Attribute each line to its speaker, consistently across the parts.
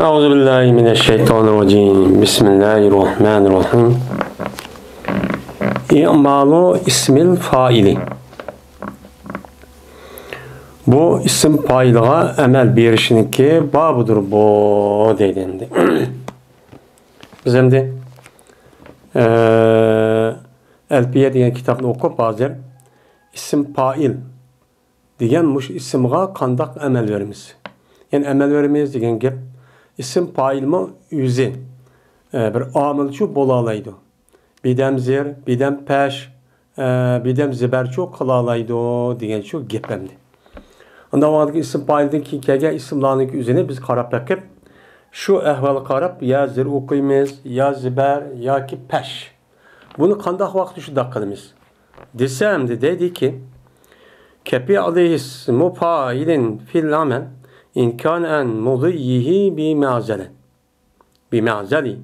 Speaker 1: Euzubillahimineşşeytanirracim. Bismillahirrahmanirrahim. İ'malu ismil faili. Bu isim failiga emel berişiniki babıdır bu deyildi. Biz hem de Elpiye diyen kitabını okup bazen isim fail diyen muş isimga kandak emel verimiz. Yani emel verimiz diyen gep isim failma yüzü bir amilçu bolalaydı. Bidem zir, bidem peş, bidem ziberçu kılalaydı diyen şu gepemdi. Ondan vadaki isim faildeki kege isimlarının üzerine biz karab bakıp şu ehval karab ya zir okuyumuz, ya ziber, ya ki peş. Bunu kandak vakti şu dakikadımız. Desem de dedi ki kepi aleyhismu failin fil amel İmkan en mudiyyihi bi ma'zelen. Bi ma'zeli.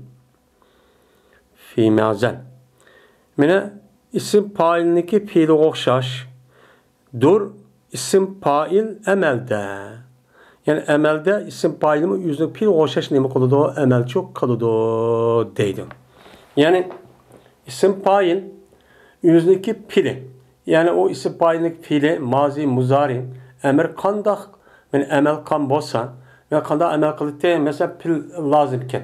Speaker 1: Fi ma'zel. Mine isim failindeki fiili okşaş. Dur isim fail emelde. Yani emelde isim failimi yüzde fiil okşaş nemi kılıdı emel çok kılıdı deydi. Yani isim fail yüzdeki fiili. Yani o isim failindeki fiili mazi muzari emir kandak men emel kan bolsa ve kanda emel kılıkta mesela pil lazım iken.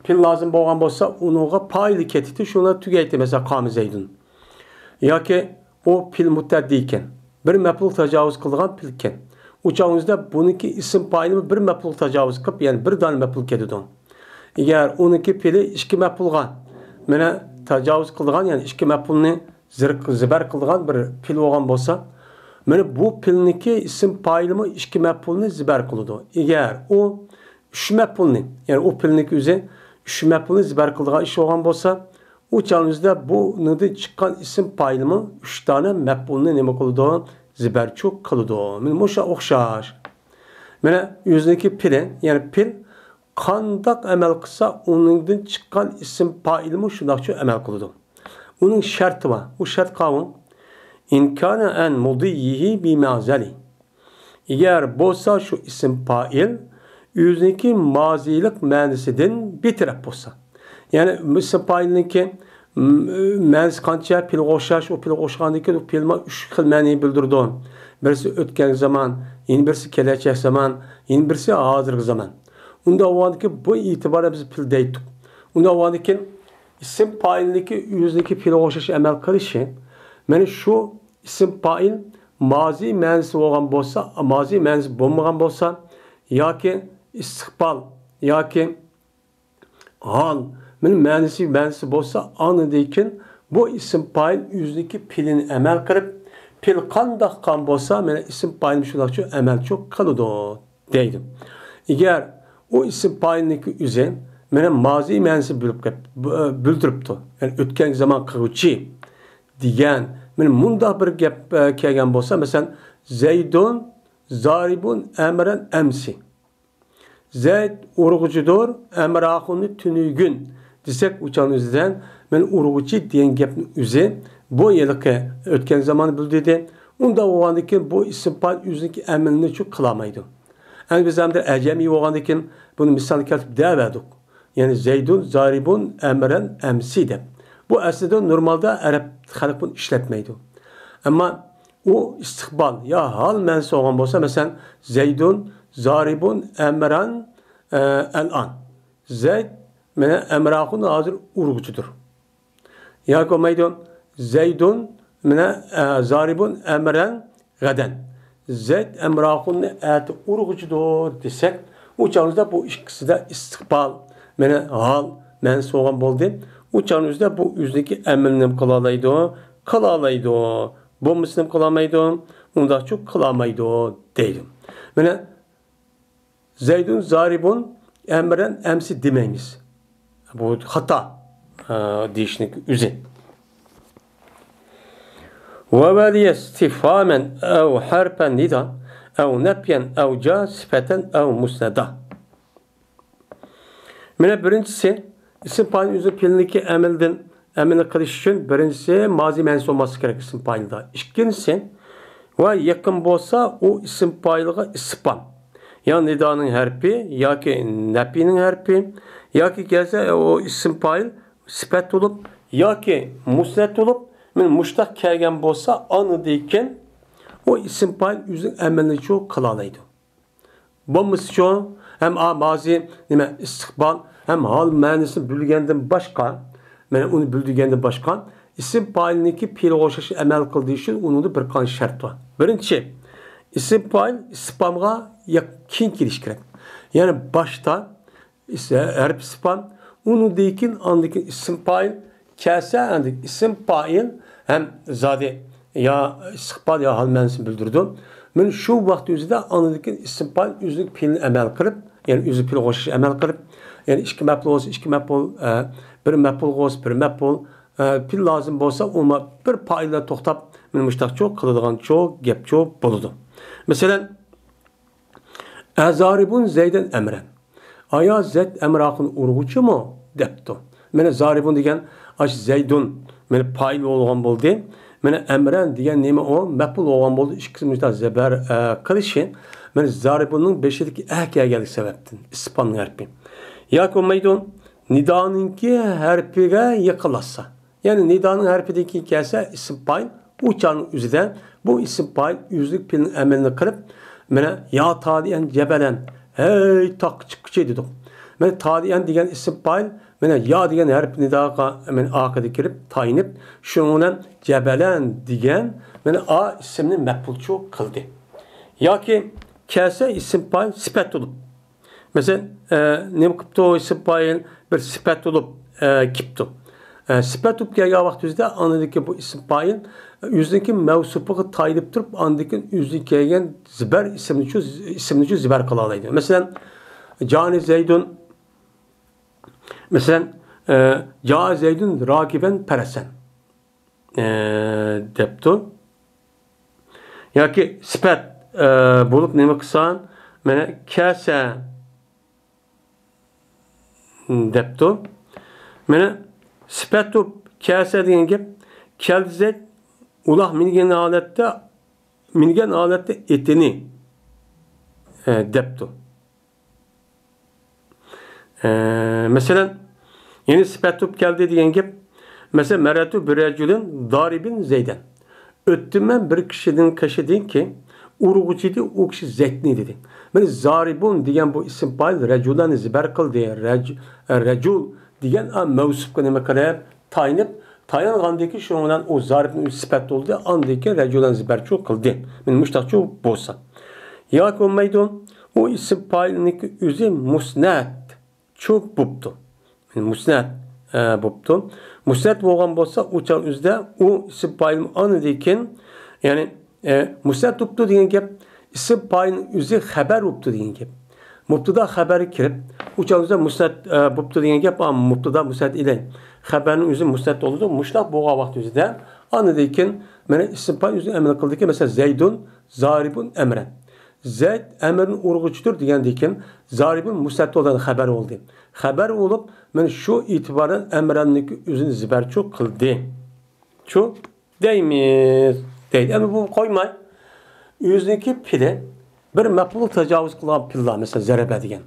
Speaker 1: Pil lazım bolgan bolsa onuğa paylı ketiti şuna tügeyti mesela kam zeydun. Ya ki o pil muttaddi iken bir mef'ul tecavüz kılgan pil iken. Uçağınızda bununki isim payını bir mef'ul tecavüz kıp yani bir tane mef'ul ketidon. Eğer onunki pili iki mef'ulgan mene tecavüz kılgan yani iki mef'ulni ziber kılgan bir pil olgan bolsa mene bu pilniki isim payılımı iki mef'ulni ziber kılıdı. Eğer o üç mef'ulni yani o pilniki üzeri üç mef'ulni ziber kıldığı iş olgan bolsa o çağınızda bu nıdı çıkan isim payılımı üç tane mef'ulni neme kılıdı ziber çok kılıdı. Mene moşa okşar. Mene yüzdeki pili yani pil kandak emel kısa onundan çıkan isim payılımı şundakçı emel kılıdı. Onun şartı var. O şart kavun İmkâne en mudiyyihi bi ma'zeli. Eğer bolsa şu isim fail yüzdeki mazilik manisinden bir taraf bolsa. Yani isim failindeki manisi kança pil oşaş o pil oşağındaki o pilma üç xil mani bildirdi. Birisi ötken zaman, yeni birisi gelecek zaman, yeni birisi hazırki zaman. Unda o andaki bu itibarla biz pil deydik. Unda o andaki isim failindeki yüzdeki pil oşaş emel kılışı yani şu isim fail mazi mənisi olgan bolsa, mazi mənisi bolmagan bolsa, ya ki istiqbal, ya ki hal, mənisi bolsa anıdayken bu isim fail yüzdeki pilini emel kırıp, pil kandak kan bolsa, yani isim fail şulakçı emel çok kalıdı deydim. Eğer o isim failindeki üzen, yani mazi mənisi bildiripti, yani ötken zaman kıvıcı diyen, men munda bir gap kelgan bolsa, mesela Zeydun zaribun emren emsi. Zeyd urgucudur, emrahunu tünügün desek uçağınızdan men urgucu diyen gapni üze bu yılki ötken zamanı bildirdi. Unda oğandaki bu isim fail yüzündeki emelini çok kılamaydı. Yani biz hem de ecemi oğandaki bunu misal keltip devedik. Yani Zeydun zaribun emren emsi de. Bu aslında normalde Arap halkın işletmeydi. Ama o istikbal ya hal mənsi olan bolsa mesela Zeydun zaribun emran el-an. Zeyd mene emrahun hazır urgucudur. Ya komaydın Zeydun mene zaribun emran gaden. Zeyd emrahun et urgucudur desek o çağınızda bu ikisi de istikbal mene hal mənsi olan boldu. Uçağınızda bu yüzdeki emrinim kılalaydı. Bu muslim kılamaydı, onda çok kılamaydı deydim. Yani Zeydun zaribun emren emsi demeyimiz. Bu hata deyişlik üzün. Ve veliye istifhamen ev harpen nida ev nepyen ev ca sifeten ev musneda. Yani birincisi isim failin yüzü pilindeki emel kılış için birincisi mazi mənisi olması gerek isim failde. İkincisi ve yakın bolsa o isim failiga ispan. ya nidanın harfi, ya ki nepinin harfi, ya ki gelse o isim fail sifat olup, ya ki musnet olup, muştak kelgen bolsa anı deyken o isim fail yüzün emelini çok kılalaydı. Bu misyon hem mazi nime istikbal hem hal manasını bilgenden başka, yani onu bilgenden başka isim failindeki piloşaşı emel kıldığı için onun da bir kan şart var. Birinci, isim fail ispamga yakın giriş gerek. Yani başta ise harf ispam onu deyken andaki isim fail kelse andaki isim fail hem zade ya istiqbal ya hal manasını bildirdi. Men şu vaqt özüde anladık isim fail yüzlük pilini emel kılıp yani yüzlük pil qoşuş emel kılıp yani iki mef'ul olsa iki mef'ul bir mef'ul olsa bir mef'ul pil lazım bolsa ona bir failde toxtab men muştaq çok kıladigan çok gap çok boludu. Mesela azaribun zeyden emren. Aya zed emraqın urguçu mu depti. Mene zaribun degan aş zeydun mene fail olgan boldu. Mene emren degan nima o mef'ul olgan boldu. İkisi müştaq zeber qilishi mene zaribunun beşideki kelgelik sebeptin. İspan harfi. Ya komaydun nidanınki harfiga yıkılasa. Yani nidanın harfideki kelse isim fail uçanın üzerinde bu isim fail yüzlük pilin emelini kırıp mene ya tadiyen cebelen hey tak çıkıcı dedik. Mene tadiyen degan isim fail mene ya degan harf nidaga men aqida kirip tayinip şundan cebelen degan mene a isimni mef'ulçu kıldı. Ya ki kelse isim fail sifat olup mesela ne kıptı o isim fail bir sifat olup kipti. Sifat olup gelgen vaxtımızda anladık ki bu isim fail yüzdeki mevsupuğu tayinip durup andaki yüzdeki gelgen ziber isimli ziber kılalaydı. Mesela Cani Zeydun mesela Ca Zeydun rakiben peresen deptu. Ya ki sifat bulup neme kısan mene kese deptu. Mene sifat olup kese deyen gep keldizet ulah mingen alette etini deptu. Mesela yeni sifatup geldi diyen gibi mesela meratu bir reculün daribin zeyden. Öttüm ben bir kişiden kaşıdın ki urgucuydu o kişi zetni dedi. Ben zaribun diyen bu isim fail reculan ziber kıl diye recul diyen mevsup kanıma kadar tayinip tayanğandaki şu olan o zaribin sifat oldu andaki reculan ziber çok kıldı. Ben müştak çok bolsa. Ya komaydon o isim failindeki üzüm musnat çok buptu. Yani musnat buptu. Musnat bolgan bolsa uçan üzde o isim failin anıdayken yani musnat buptu degan gap isim failin üzü haber buptu degan gap. Mubtada haberi kirip uçan üzde musnat buptu degan gap ama mubtada musnat ile haberin üzü musnat oldu. Muşlaq bolgan vaqt üzde anıdayken mana isim fail üzü emel kıldı ki mesela Zeydun zaribun emren. Zeyd emrin urguçudur degandeken zaribin mustat olan haber oldu. Haber olup men şu itibaren emrenlik üzün ziber çok kıldı. Çok deymiz. Deydi. Ama bu koymay. Yüzdeki pile bir mef'ul tecavüz kılan pilla mesela zerebe degen.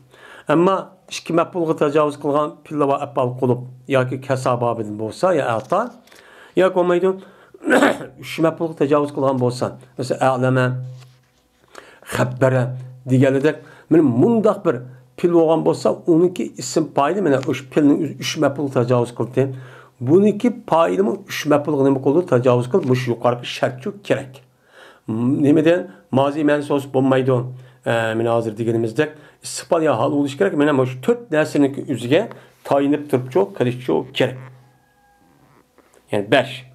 Speaker 1: Ama iki mef'ul tecavüz kılan pilla ve apal kılıp ya ki kesababın bolsa ya ata ya komaydı üç mef'ul tecavüz kılan bolsa mesela a'leme xabbara deganidek men mundaq bir pil bo'lgan bo'lsa uniki ism faili mana o'sha pilni 3 maf'ul tajovuz qildi. Buniki failimi 3 maf'ul nima qildi? Tajovuz qildi. Bu yuqorqi shartchu kerak. Nimadan mozi mansus bo'lmaydi. Mana hozir deganimizdek istiqbol ya hal bo'lish kerak. Mana shu 4 narsaning o'ziga tayinib turibchu, qilishchu kerak. Yani 5.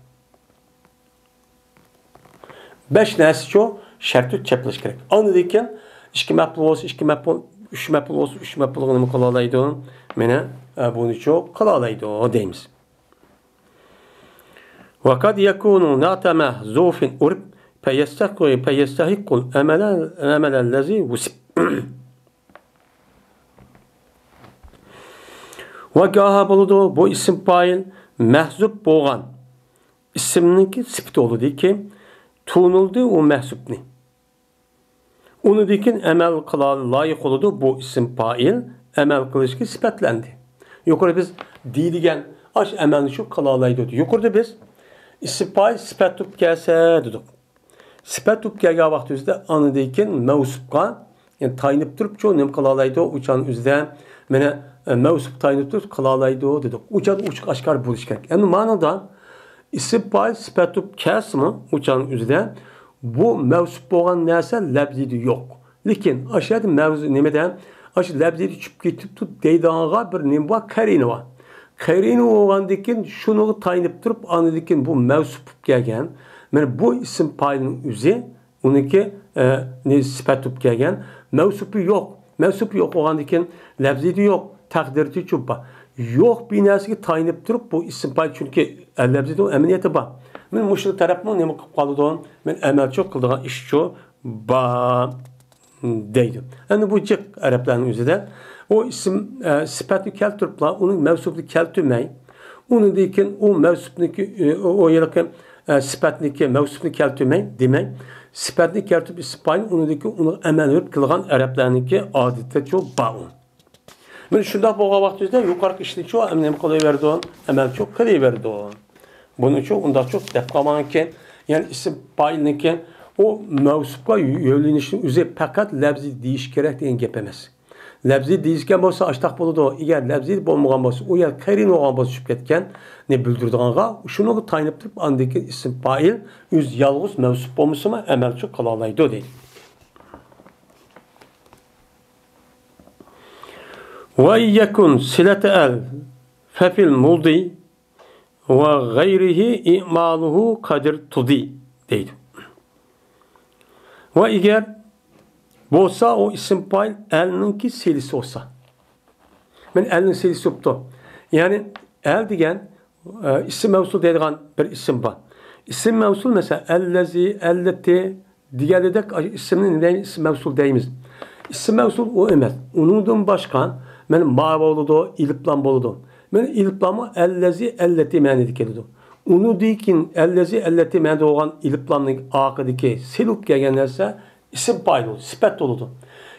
Speaker 1: 5 narsachu şartı çaplaş gerek. Anladıyken iki mef'ul olsa, iki mef'ul, üç mef'ul olsa, üç mef'ul nima qılalaydı? Mene bunu çok qılalaydı deymiz. Ve kad yakunu na'ta mahzufin urb feyestahiqqul amalellezi vusib. Ve gaha buludu bu isim fail mahzup bolgan isimninki sifat oldu ki tunuldu o mahzubni. Onu dikin emel kıla layık oludu bu isim fail emel kılışkı sifetlendi. Yukarı biz deyilgen aş emelini şu kılalaydı. Yukarıda biz isim fail sifet tup gelse dedik. Sifet tup gelgen vakti üzde anı dikin mevsupka yani tayinip durup çoğu nem kılalaydı uçan üzde mene mevsup tayinip durup kılalaydı dedik. Uçan uçuk aşkar buluş gerek. Yani manada isim fail sifet tup kesmi uçan üzde bu mevsup olan neyse lebzidi yok. Lakin aşağıda mevzu nemeden aşağı lebzidi çıkıp gitip tut deydağa bir nem var karini var. Karini olan dikin şunu tayinip durup anı bu mevsup gelgen. Yani bu isim failin üzü onunki ne sıfatıp gelgen mevsupu yok. Mevsupu yok olan dikin lebzidi yok. Takdirti çupa. Yok binası tayinip durup bu isim fail çünkü lebzidi o eminiyeti var. Men muşul tarafımın ne mukab kalıdığım men emel çok kıldığım iş şu ba deydi. Yani bu cık Arapların üzerinde o isim sıfatı keltürpla onun mevsuplu keltürmey. Onu dikin o mevsupniki o yılki sıfatniki mevsuplu keltürmey demek. Sıfatlı keltürp ispany onu dikin onu emel yürüp kılgan Araplarınki adette çok bağlı. Men şunda boğa vaktinde yukarı işini çok emnem kolayverdi o emel çok kılayverdi o. Bunun için onda çok depkamanken yani isim failniki o mevsupka yönlenişin üzeri fakat lebzi deyiş gerek diyen gep emas. Lebzi deyişken bolsa açtaq boludu o. Eğer lebzi bolmagan bolsa o yer karin olgan bolsa düşüp ketken ne bildirdiğinga şunu tayinip durup andaki isim fail üz yalğız mevsup bolmasa emel çok kalalaydı deydi. Ve yekun silete el fefil muldi ve gayrihi i'maluhu kadir tudi deydi. Ve eğer bolsa o isim fail elninki selisi olsa. Men elnin selisi yoktu. Yani el degen isim mevsul deydiğen bir isim var. İsim mevsul mesela ellezi, elleti diğerledek isimnin neden isim mevsul deyimiz. İsim mevsul o emez. Onundan başka men ma boludu, iliplam boludu. Men iliplamı ellezi, elleti meni dikelidu. Onu dikin ellezi, elleti meni olan iliplamın akıdaki selup gelgenlerse isim fail oldu, sifet oldu.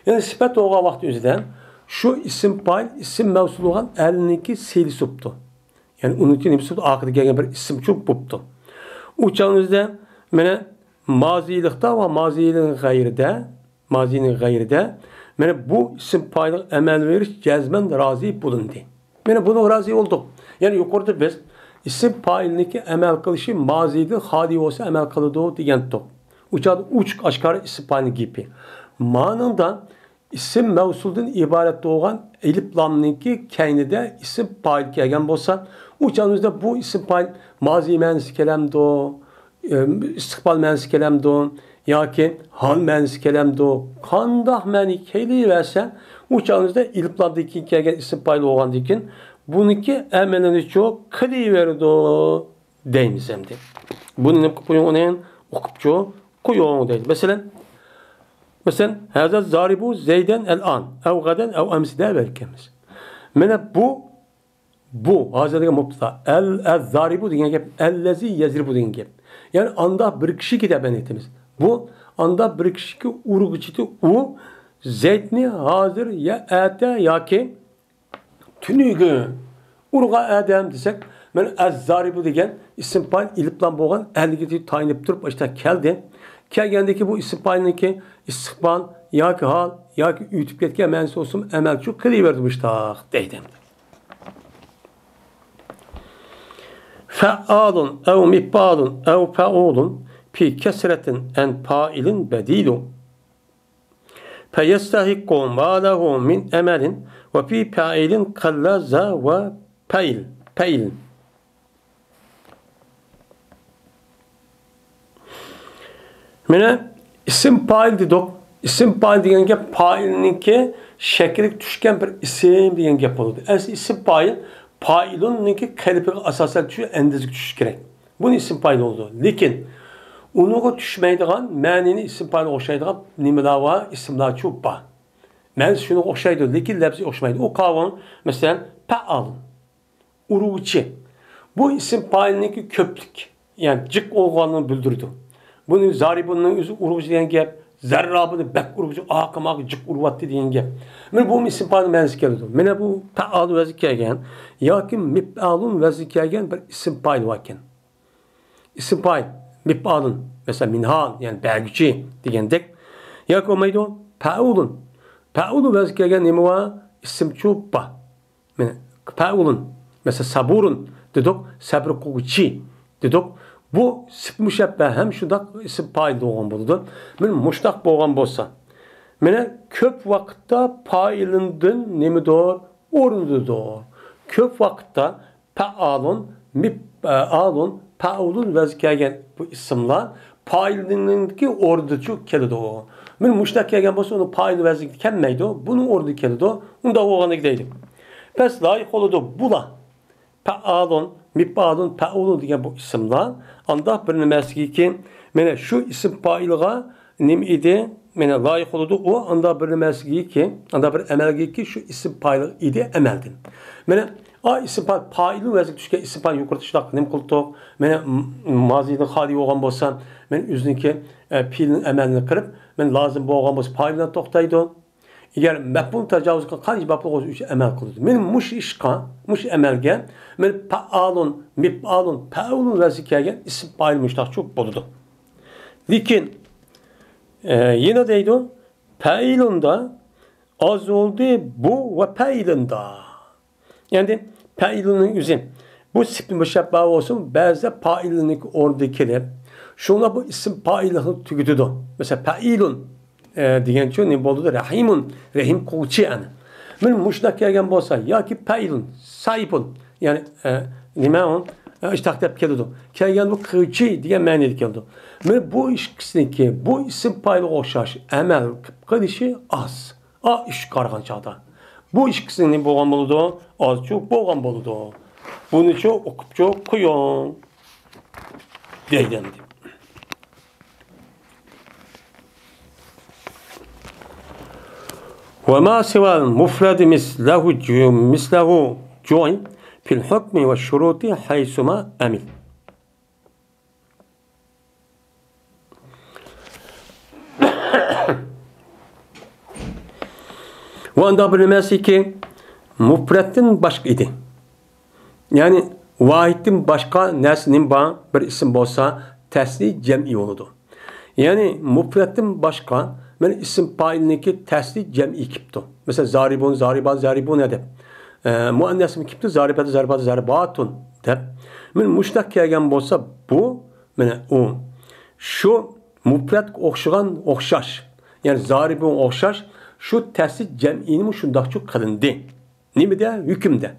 Speaker 1: Yani sifet olan vakti yüzden şu isim fail, isim mevsul olan elindeki selisuptu. Yani onun için hepsi akıda gelen bir isim çok buptu. Uçağınızda mene mazilikta ve mazinin gayride mene bu isim fail emel veriş cezmen razı bulundu. Mene buna razı olduk. Yani yukarıda biz isim failindeki emel kılışı mazide hadi olsa emel kılıdı diyen top. Uçağın uç aşkarı isim faili gibi. Manında isim mevsuldan ibaret olan elif lamninki kendide isim fail gelgen bolsa uçağınızda bu isim fail mazi mensi kelamdo, istikbal mensi kelamdo, ya ki hal mensi kelamdo, kandah meni keli versen uçağınızda elif lamninki gelgen isim fail olan dikin bununki emelini çok kli verdo deyimiz hem de. Bunun kupuyun okupçu kuyuğunu değil. Mesela hâzâ zâribu zeyden el-an ev gaden ev emside verkemiz. Mene bu hazırlığı mubtada el-zâribu diyen gep ellezi yezribu diyen gep. Yani anda bir kişi kitap etimiz. Bu anda bir kişi ki urguçiti u zeytni hazır ya ete ya ki tünügü urga edem desek men el-zâribu diyen isim fail iliplan boğan elgiti tayinip durup işte keldi. Kelgendeki bu isim failindeki istikbal ya ki hal ya ki ütüp ketken mensi olsun emel çok kılıvermiştah deydim. Fe'alun ev mihbalun ev fe'ulun pi kesretin en failin bedilun. Feyestahikku ma lehu min emelin ve fi failin kallaza ve peil. Mene isim fail dedik. İsim fail diyen gep failinki şekillik düşken bir isim diyen gep oldu. İsim failunki kalbi asasen düşüyor endezik düşüş gerek. Bunun isim fail oldu. Lakin onu düşmeydiğen manini isim fail oşaydiğen nimeler var isimler çok var. Men şunu oşaydı. Lakin lebzi oşmaydı. O kavram mesela pe'al, uruçi. Bu isim failinki köplük. Yani cık olganını bildirdi. Bunun zaribunun uruç diyen gep zarrabını bek urucu akımak cık urvattı deyen gep. Men bu isim paylı mənsi keldi. Mene bu fa'alu vəzi kelgen yoki mif'alun vəzi kelgen bir isim paylı vaken. İsim pay mif'alun mesela minhal yani belgüçi degендek yoki olmaydı o fa'ulun. Fa'ulu vəzi kelgen nemi var? İsim çupa. Mene fa'ulun mesela saburun dedik sabr quvchi dedik. Bu müşəbbə hem şundaq isim paylı doğan buludu. Men muştaq bolğan bolsa mene köp vaqtda payılındın nemidir? Ornudur. Köp vaqtda fa'alun, mif'alun, fa'ulun vəzi kelgen bu isimler payılındaki orducu kelidi o. Men muştaq kelgen bolsa onu paylı vəzi kelmeydi o. Bunun ordu kelidi o. Unda oğanı gideydi. Pes layık oludu bula. Fa'alun, mif'alun, fa'ulun degan bu isimler anda bir nimasi ki mene şu isim paylığa nim idi mene layık oludu o anda bir nimasi ki anda bir emelgi ki şu isim paylığı idi emeldin. Mene a isim paylı vəzi düşke isim paylı yukarıtışlaq nim qıldık. Mene mazide hali olğan bolsa men üzünki fiilin emelini qırıp men lazım bolğan bolsa paylıdan toxtaydı. Eğer mefhum tecavüz kılın, hangi bablık olsun üç emel kıldı. Benim muş işka, muş emelgen, benim fa'alun, mif'alun, fa'ulun vəzikergen isim paylı müştaq çok boludu. Lakin yine deydi o, fa'ilunda az oldu bu ve fa'ilunda. Yani fa'ilunun yüzü. Bu sipin müşebbah olsun, bazı fa'ilunun oradakiler, şuna bu isim paylığı tüküdüdü. Mesela fa'ilun, degan için ne boldu? Rahimun, rahim quvchi yani. Men muşnak kelgen bolsa yoki failun, sayipun yani nima on ishtaqtab keldi. Kelgen bu quvchi degan ma'noda keldi. Men bu ikkisiniki bu isim paylı o'xshash amal qilishi az. A ish qargan chaqda. Bu ikkisini bo'lgan bo'ladi, ozchu bo'lgan bo'ladi. Bunichi o'qibchu qo'yon deydi. وما سوى المفرد مثله جوين في الحكم والشروط حيثما أمل. وأندا bilmesi ki mufradın başka idi. Yani vahidin başka nesnin bağ bir isim bolsa tesli cem'i oludu. Yani mufradın başka men isim payliniki tesli cem'i kiptu. Mesela zaribun, zaribat, zaribun edep. Muannesim kiptu, zaribat, zaribat, zaribatun dep. Men muştak kelgen bolsa bu, mene o. Şu mufrad okşagan okşaş. Yani zaribun okşaş. Şu tesli cem'ini mi şundakçı kılındı. Nimide? Hükümde.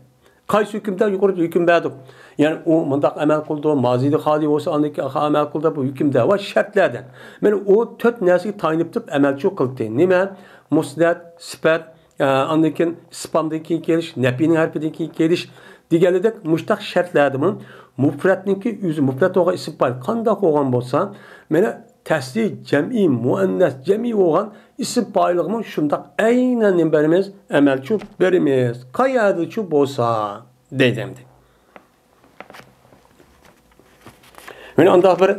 Speaker 1: Kaysi hükümde? Yukarıda hüküm verdik. Yani o mındak amel kıldı, mazide hali olsa andaki amel kıldı bu hükümde var şartlardan. Yani o tört nesli tayiniptip amelçi kıldı. Nime? Musnad, sifat, andaki spamdaki geliş, nefinin harfideki geliş, diğerledek muştak şartlardan mufradniki yüzü, mufrad oğa isim payı kandak oğan bolsa, mene tesli cem'i, muannes cem'i oğan isim paylığımın şundak aynen nemberimiz emelçi berimiz. Kayadıçı bolsa dedemdi. Yani anda bir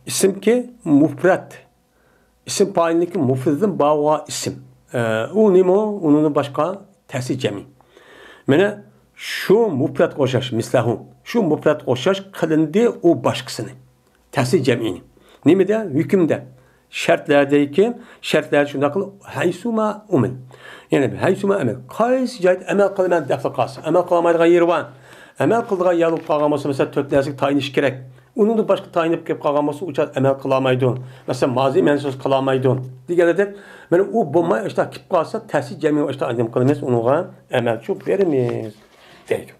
Speaker 1: isim ki mufrad. İsim payındaki mufradın bağı isim. O nimo, onun başka tesli cem'i. Mene şu mufrad koşaş mislahu. Şu mufrad koşaş kılındı o başkasını. Tesli cem'ini. Nimede? Hükümde. Şartlardaki şartlar şunda kıl haysuma umel. Yani haysuma amel. Kaysi cahit amel kılman defla kas. Amel kılamaydığı yeri var. Amel kıldığı yer olup kalgaması mesela tötlerzik tayiniş gerek. Onun da başka tayinip gelip kalgaması uçat amel kılamaydı. Mesela mazi mensus kılamaydı. Diğerlerde ben o bomba işte kip kalsa tesli cem'i işte annem kılmaz ona amel çok verimiz. Deydi.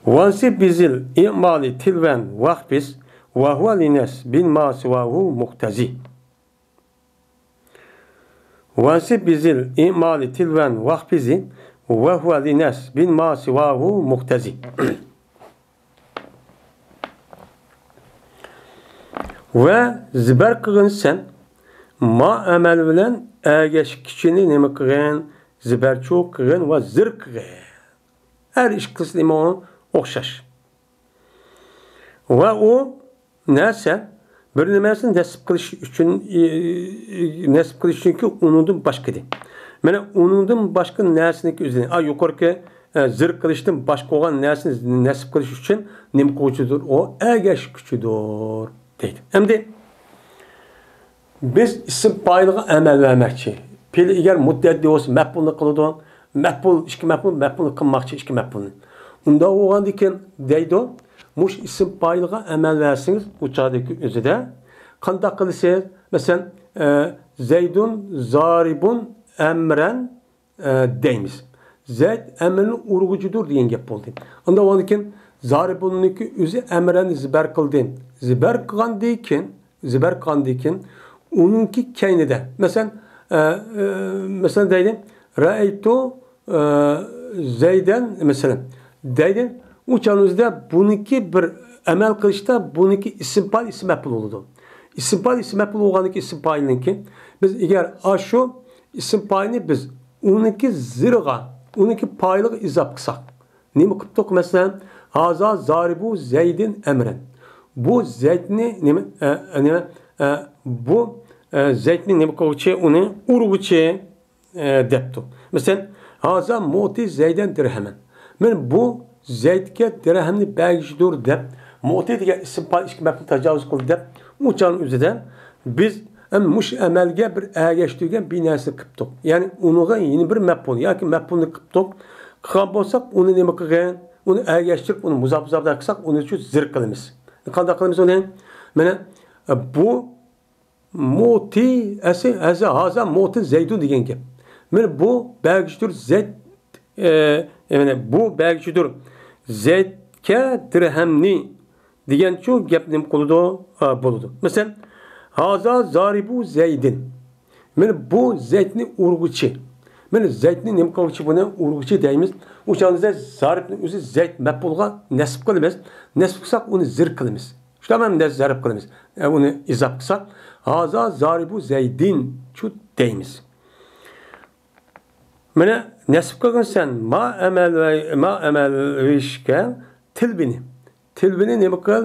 Speaker 1: Vansib bizil i'mali tilven vahbis ve huve lines bin ma sivahu muhtazi. Vansib bizil i'mali tilven vahbizi ve huve lines bin ma sivahu muhtazi. Ve ziber kılın sen ma emel bilen egeş kişini nemi kılın ziber çok kılın ve zir kılın. Her iş kısmı okşaş. Ve o neyse bir nimasini nasib qilish uchunki uningdan boshqa de. Mana uningdan boshqa narsaniki o'zini yuqorgi zir qilishdan boshqa bo'lgan narsani nasib qilish uchun nima qiluvchidir? O agash kuchidir deydi. Endi biz ism fa'iliga amal vermoqchi. Fe'l agar muddati bo'lsa maf'ulni qiladi. Maf'ul ikki maf'ulni qilmoqchi ikki maf'ulni. Unda bo'lgandan keyin deydi, mush ism fa'iliga amal versangiz bu chaqdagi o'zida qanday qilsangiz, masalan, Zaydun zaribun emren deymiz. Zayd emrinin urgucudur deyen gap oldu. Unda bo'lgandan keyin zaribunninki o'zi emreni zibar qildi. Zibar qilgandan keyin uningki kaynida. Mesela deydi, ra'aytu Zaydan mesela deydi, u çağımızda buniki bir amel qilishda buniki ism fa'il ism maf'ul bo'ladi. Ism fa'il ism maf'ul bo'lgandan ism fa'ilninki biz agar shu ism fa'ilni biz uniki zirga, uniki fa'ilga izof qilsak, nima qildik? Masalan, haza zaribu Zaydin emren. Bu Zaydni bu Zaydni nima qiluvchi, uni urg'uchi debdi. Masalan, haza mu'ti Zaydan dirhaman. Men bu Zaydga dirhamni bergishidir deb, mu'ti degan ism fa'il ikki maf'ul tajovuz qildi deb, u chaqning o'zida biz mush amalga bir agashtirgan bir narsa qildik. Ya'ni uniga yeni bir maf'ul yoki maf'ulni qildik. Qilgan bo'lsak, uni nima qilgan? Uni agashtirib, uni muzaf-muzaf qilsak, uni uchun zir qilamiz. Qanday qilamiz uni? Mana bu mu'ti haza mu'ti Zaydun degan gap. Mana bu bergishidir Zayd bu bergishidir Zaydga dirhamni degan shu gapni bo'ladi. Masalan, haza zaribu Zaydin. Mana bu Zaydni urg'uchi. Mana Zaydni nima qiluvchi, buni urg'uchi deymiz. O chog'da zaribni o'zi Zayd maf'ulga nasb qilamiz. Nasb qilsak uni zir qilamiz. Shunday ham zarb qilamiz. Uni izof qilsak, haza zaribu Zaydin shu deymiz. Mana nasb qilgan sen ma amal vishka tilbini nima qil?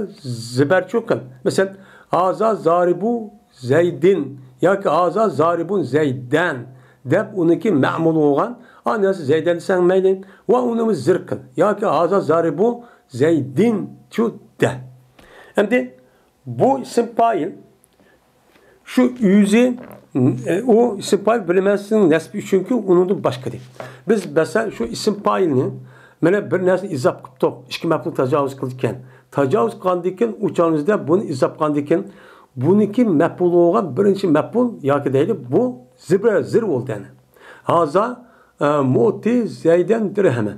Speaker 1: Zibarchu qil. Masalan, haza zaribu Zaydin yoki haza zaribun Zaydan deb uniki ma'mul bo'lgan. Anasi Zaydan desang mayli va uni zir qil. Yoki haza zaribu Zaydin shu de. Endi bu ism fa'il şu yüzü o isim fa'il bilemezsin nesbi çünkü onun başka değil. Biz mesela şu isim fa'ilini mana bir narsa izof qilib turib, ikki maf'ul tajovuz qilgan. Tajovuz qilgandan uçağımızda bunu izof qilgandan buniki maf'ul bo'lgan birinchi maf'ul yoki deydi bu zir bo'ldi yani. Haza mu'ti Zaydan dirhaman.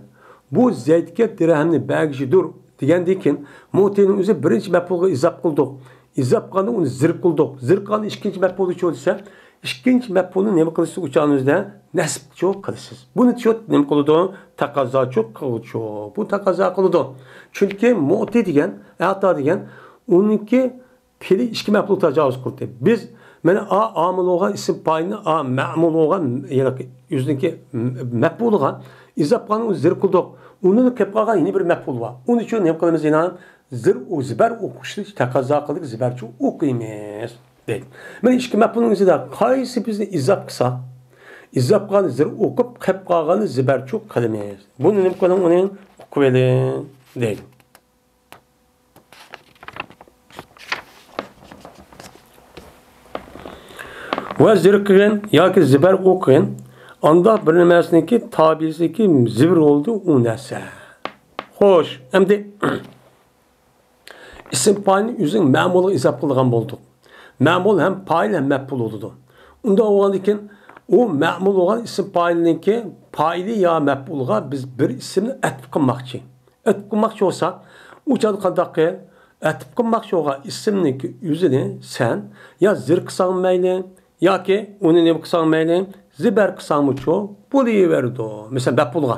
Speaker 1: Bu Zaydga dirhamni bergishidir degandan keyin mu'tining o'zi birinchi maf'ulga izof qildik. İzof qilganda uni zir qildik. Zir qilganda ikkinchi maf'ulni bo'lsa, ikkinchi maf'ulni nima qilasiz uçağınızda? Nasb cho'q qilasiz. Buni cho'q nima qiladi? Taqozo cho'q qiluvchi. Bu taqozo qiladi. Chunki mu'ti degan, ata degan uniki fe'li ikki maf'ul tajovuz qildi. Biz mana amil bo'lgan ism fa'ilni ma'mul bo'lgan yoki yuzniki maf'ulga izof qilganda zir qildik. Uni kelib qolgan yeni bir maf'ul bor. Uning uchun nima qilamiz? Zir o zibar o'qishni taqozo qildik, zibarchi o'qiymiz deydi. Mana ikki maf'ulning o'zida qaysi bizni izof qilsa, izof qilgan zir o'qib, qilib qolganni zibarchi qilamiz. Buni nima qilamiz? Uni o'qiylik deydi. Va zir qilgan yoki zibar o'qigan, anda bir nimasiniki tabiisiniki zibr oldu u narsa. Xo'sh, endi isim fa'ilni o'zing ma'mulga izof qilgan bo'ldik. Ma'mul ham fa'il ham maf'ul bo'ldi. Unda bo'lgandan keyin u ma'mul bo'lgan ism fa'ilniki fa'ili yo maf'ulga biz bir ismni atf qilmoqchi. Atf qilmoqchi bo'lsak, u chog'da qanday qil? Atf qilmoqchi bo'lgan ismniki o'zini sen yo zir qilsang mayli yoki uni nima qilsang mayli, zibar qilsangmi cho'q bo'laverdi. Masalan, maf'ulga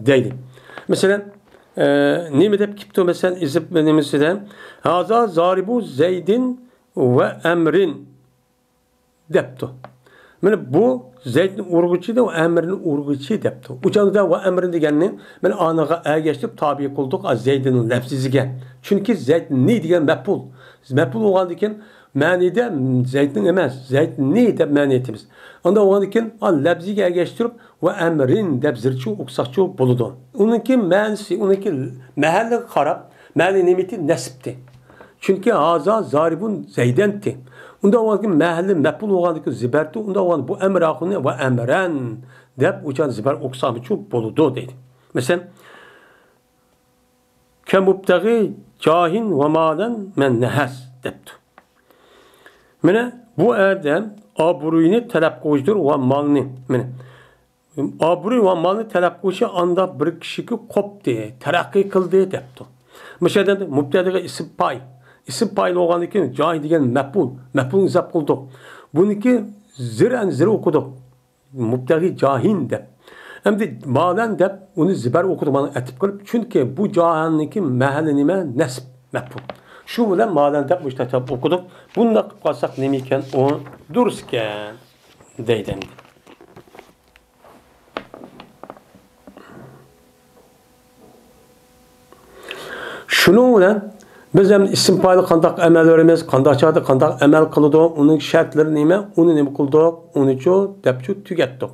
Speaker 1: deydi. Masalan, nima deb kipti mesela izib nimasida haza zaribu Zaydin ve emrin debdi. Mana bu Zeyd'nin urg'uchi da emrning urg'uchi debdi. O'chanda va emrin deganni mana aniga ergashib tabi qildik Zeyd'ning lafziga. Chunki Zeyd ne degan maf'ul. Maf'ul bo'lgandan keyin ma'nida Zeyd'ning emas, Zeyd ne deb ma'ni etamiz. Onda bo'lgandan keyin lafziga ergashtirib va emrin deb zirchi o'qsaqchi bo'ladi. Uningki ma'nisi, uningki mahalliga qarab ma'ni nimati nasibdi. Chunki haza zaribun Zeydanti. Unda olan mahalli mef'ul olan ziberti, unda olan bu emr akını ve emren deb uçan ziber oksamı çok boludu dedi. Mesela kemubtagi cahin ve maden men nehes debdi. Mene bu erdem aburuyunu talep koydur ve malını. Mene aburuy ve malını talep koyuşu anda bir kişiki koptu, terakki kıldı debdi. Mesela mubtadiga isim pay. İsim paylı olanı ki cahil degen mef'ul. Mef'ul'un zap kıldık. Bununki zir okuduk. Mubtagi cahin dep. Hem de maden dep onu ziber okuduk bana etip kılıp. Çünkü bu cahinlik mahallenime nesb mef'ul. Şu bilen maden dep müştetap okuduk. Bunu da kalsak nemiken o dururken deyden. Şunu bilen biz hem isim paylı kandak emel verimiz, kandak çağda kandak emel kıldık, onun şartları neyme, onu neyme kıldık, onu çoğu depçu tükettik.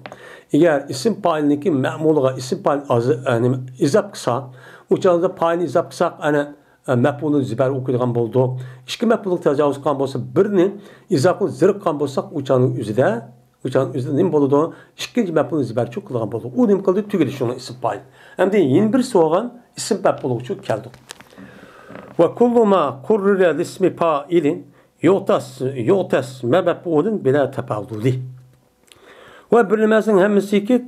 Speaker 1: Eğer isim paylı'nınki me'muluğa isim paylı yani izap kısa, uçağında payını izap kısa, yani mef'ulun ziber okuyduğun buldu. İşki mef'ulun tecavüz kan bolsa, birini izaplı zırh kan bolsak uçağının üzerinde neyme buldu, ikinci mef'ulun ziber çok kıldığı buldu. O neyme kıldı tükedi şunu isim paylı. Hem de yeni bir soğan isim mef'ulu çok geldi. Ve kullu ma kurrire lismi fa'ilin yotas mebef'ulun bila tefavvuli. Ve bilinmesin hemmisi ki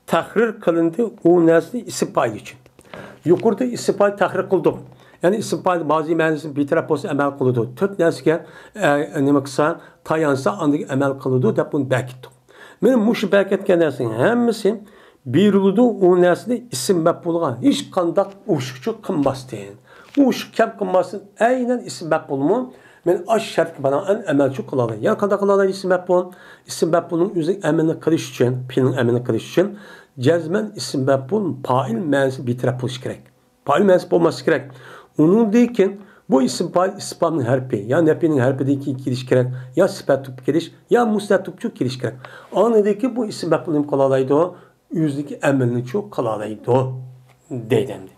Speaker 1: tahrir kılındı o nesli isim payı için. Yukarıda isim payı tahrir kıldık. Yani isim payı bazı mühendisinin bir taraf olsa emel kıldı. Tört nesliken ne kısa tayansa andaki emel kıldı da bunu bekittik. Benim muşu beketken nesliğin hemmisi biruludu o nesli isim mef'ulga hiç kandak uşukçu kınmaz deyin. Uşuk kem kınmasın aynen isim mef'ulumu men aş şart bana en emelçu kılalı. Ya kandak kılalı isim mef'ulun üzerine emelini kılış için, pilin emelini kılış için cezmen isim mef'ulun fail mənsi bir taraf olması gerek. Fail mənsi olması gerek. Onun deyken bu isim fail ispanın harfi. Ya nefinin harfi deyken giriş gerek. Ya sıfat tup giriş. Ya mustat tupçu giriş gerek. Anladaki bu isim mef'ulun kılalaydı o. Yüzdeki emelini çok kılalaydı o. Deydendi.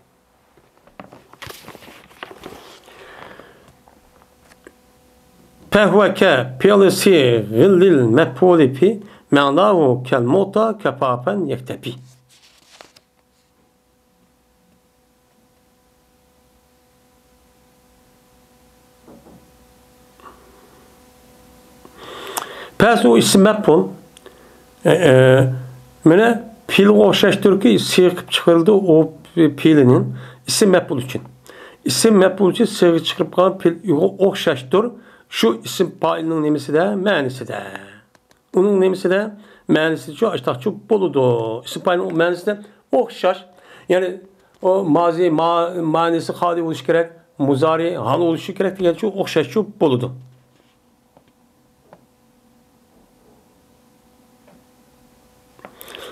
Speaker 1: Fehveke piyalisi gillil mef'uli fi me'nahu kel mota kefafen yektepi. Pes o isim mef'ul mene pil oxşaştır ki sığıp çıkarıldı o pilinin isim mef'ul için. İsim mef'ul için sığıp çıkıp kalan pil oxşaştır. Şu isim failinin nemisi de, mənisi de. Onun nemisi de, mənisi çok açtaq çok boludu. İsim failinin mənisi de oxşaş. Yani o mazi, manisi hali oluş gerek, muzari, hal oluşu gerek diye çok oxşaş çok boludu.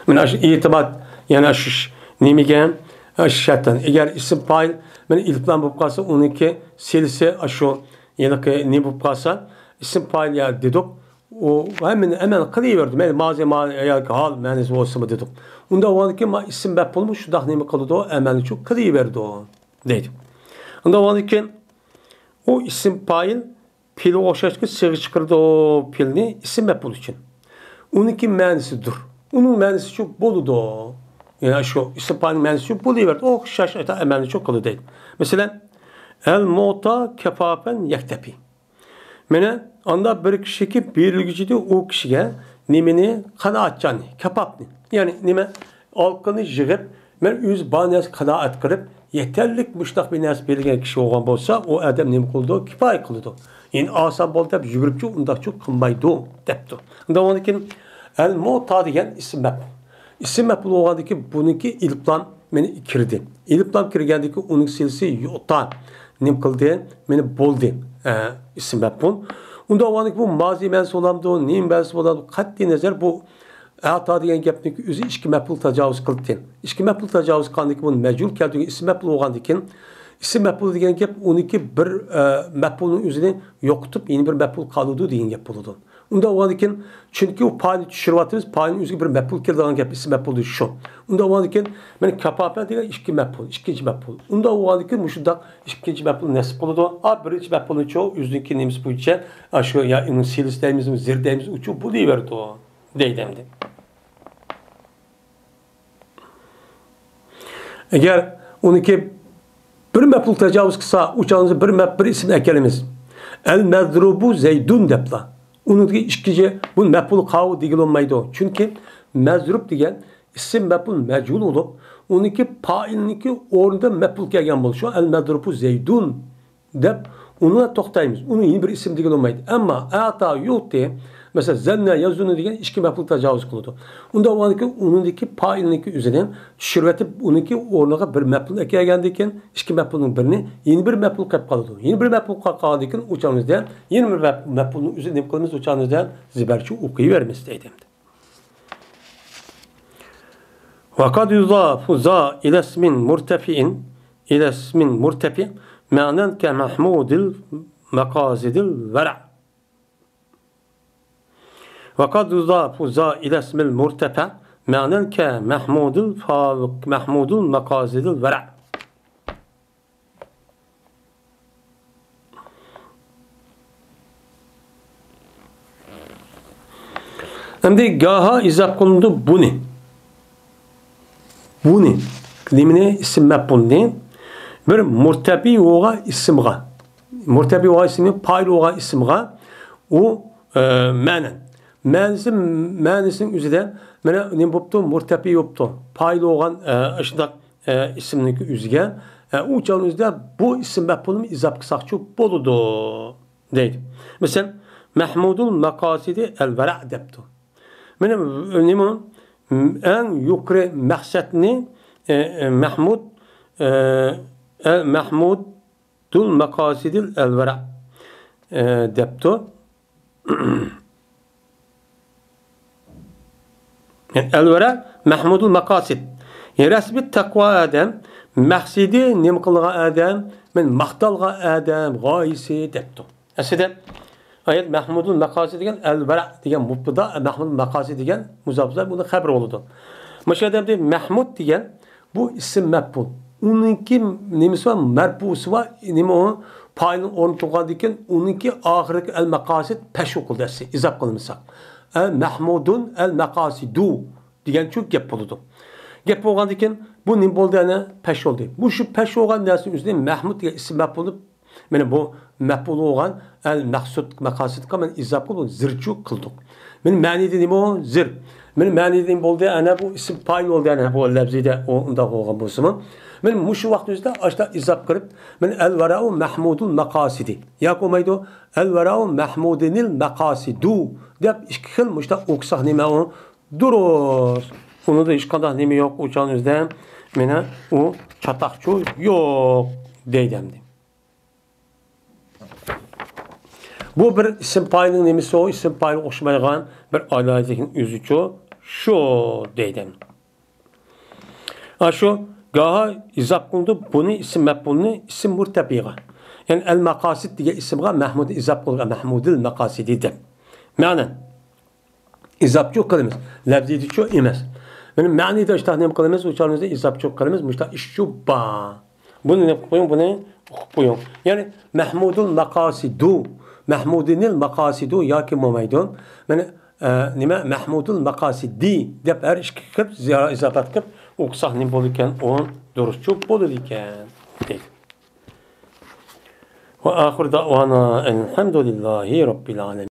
Speaker 1: Men aş itibat yani aş nemigen aş şarttan. Eğer isim fail men ilplan bulup kalsa onunki silse aşo yani ne bulup kalsa isim fail ya dedik. O hemen kılıverdim. Yani malzeme ya hal manisi olsa mı dedik. Onda o ki ma isim bep olmuş şu da nemi kılıdı o hemen çok kılıverdi o dedi. Onda o ki o isim fail pili oxşaş ki sığ çıkardı o pilini isim bep için. Onunki manisidir. Onun mənisi çok boludu. Yani şu istifanın mənisi çok boluverdi. O şaşırta emelini çok kılı değil. Mesela el mota kefafen yektepi. Mene anda bir kişi ki birlikçiydi o kişiye nimini kanaatcanı, kepapni. Yani nime alkını jığıp men yüz banes kanaat kırıp yeterlik müştak bir nas belirgen kişi olan bolsa o adam nimi kıldı, kifay kıldı. Yani asan bol dep jığırıpçı onda çok kınmaydı depti. Onda onun için el mota degan isim mef'ul. İsim mef'ul olgandaki bununki ilplan meni kirdi. İlplan kirgendeki onun silsi yota. nim qildi, meni bo'ldi. İsim mef'ul. Unda ovanik bu mazi mensup olamdı, nim mensup olamdı. Qat'i nazar bu ata degan gapni o'zi ikki mef'ul tajovuz qildi. İkki mef'ul tajovuz qilgandiki bu majhul keldi, ism mef'ul bo'lgandikin ism mef'ul degan gap uniki bir mef'ulni o'zini yo'qotib, yeni bir mef'ul qoludi degan gap bo'ladi. Unda ovanik chunki u payni tushiryapmiz, payni o'ziga bir mef'ul keladigan gap ism mef'ul shu. Unda ovanik men kapofa degan ikki mef'ul, ikkinchi mef'ul. Unda ovanik mushundaq ikkinchi mef'ul nasib qiladi. Birinchi mef'ulni cho o'ziniki nimiz bo'yicha shu ya uni silis deymiz, zir deymiz, uchu bu deyverdi deydimdi. Eğer uniki bir mef'ul tajovuz qilsa, uchangizni bir ism ekelimiz. El mezrubu zeydun depla. Uniki ikkinchi bu mef'ul qav degilolmaydi. Chunki mezrub degan ism mef'ul majhul bo'lib, uniki fa'ilniki o'rnida mef'ul kelgan bo'lishi. El mezrubu zeydun deb uni to'xtaymiz. Uni yeni bir ism degilolmaydi. Ammo ata yo'qdi. Mesela zenne yazunu degan ikki mef'ul tajovuz qiladi. Unda uniki fa'ilniki o'zidan tushirib, uniki o'rniga bir mef'ul ekelgandan keyin ikki mef'ulning birini yeni bir mef'ul qilib qoladi. Yeni bir mef'ul qolgandan keyin o'chamizda yeni bir mef'ulni o'zini nima qilamiz, o'chamizda zibarchi o'qiyveramiz deydi. Ve kad yuzafu za ila ismin murtefi ma'nan ke mahmudil maqasidil vera. وقد يضاف ذا إلى اسم المرتفع معنى كمحمود المقاصد الورع. Şimdi gaha izah konuldu bunu. Kelimine isim mef'ulni bir murtefi oğa isimga. Murtefi oğa ismi payl oğa isimga o manen. Мәнісінің өзіде мені не бопты, мұртәпи бопты. Пайлы оған ұшындақ ісімнің өзіге. Учан өзіде бұл ісім мәппұлым изап қысақчу болуды дейді. Mesela Mahmudul Maqasidi el-Vera депті. Мені en yukarı məqsədini Mahmudul Maqasidi el-Vera депті. Yani el-vera mahmudul maqasid. Yani resmi takva adam, maksidi nimqılga adam, men maqtalga adam, gayisi depti. Aslida ayet mahmudul maqasid degan el-vera degan mubtada, mahmudul maqasid degan muzafzar buni xabar bo'ladi. Mashadamda mahmud degan bu ism maf'ul. Uningki nimasi var, marfusi var, nima o payini o'rnatilgandan keyin uningki oxirgi el-maqasid pesh o'qildi, izoh qilinsa. Mahmudun el-maqasidu degan çok gap bo'ladi. Gap bo'lgandan keyin bu nima bo'ldi, ana pesh oldu. Bu shu pesh olgan narsaning o'zida Mahmud degan ism maf'ul, mana bu maf'ul olgan el-maqsud maqasidga men izoh qilib zirchu qildik. Men ma'nida nima o? Zir. Men ma'nida nima bo'ldi? Ana bu ism fa'il oldu, ana bu lafzida unda bo'lgan bo'lsa-mi? Men mushu vaqt o'zida ashta izoh qilib, men el-vara'u mahmudul maqasidi. Yo'q olmaydi. El-vara'u mahmudinil maqasidu deb ikki xil mushta o'qsaq nima o? Durus. Uni da hech qanday nima yo'q o'chanizda. Mena u chataqchu yo'q deydimdi. Bu bir ism fa'ilning nimasi o? Ism fa'il o'xshamaydigan bir oylalikning o'zichu shu deydim. Shu gaha izoh qildi buni ism maf'ulni ism murtafiga. Yani el-maqasid degan ismga Mahmud izoh qilgan Mahmudul maqasidi deb. Ma'nan izobchi qilamiz. Lafzidichu emas. Mana ma'nida ishtahnim qilamiz, o'chanimizda izobchi qilamiz, mushta ishchu ba. Buni nima qo'ying, buni o'qib qo'ying. Ya'ni Mahmudul maqasidu, Mahmudinil maqasidu yoki bo'lmaydi. Mana nima Mahmudul maqasidi deb har ikki qilib izobat qilib o'qsaq nima bo'lar ekan, o'n durustchu bo'lar ekan. Ve ahir da'vana elhamdülillahi rabbil alamin.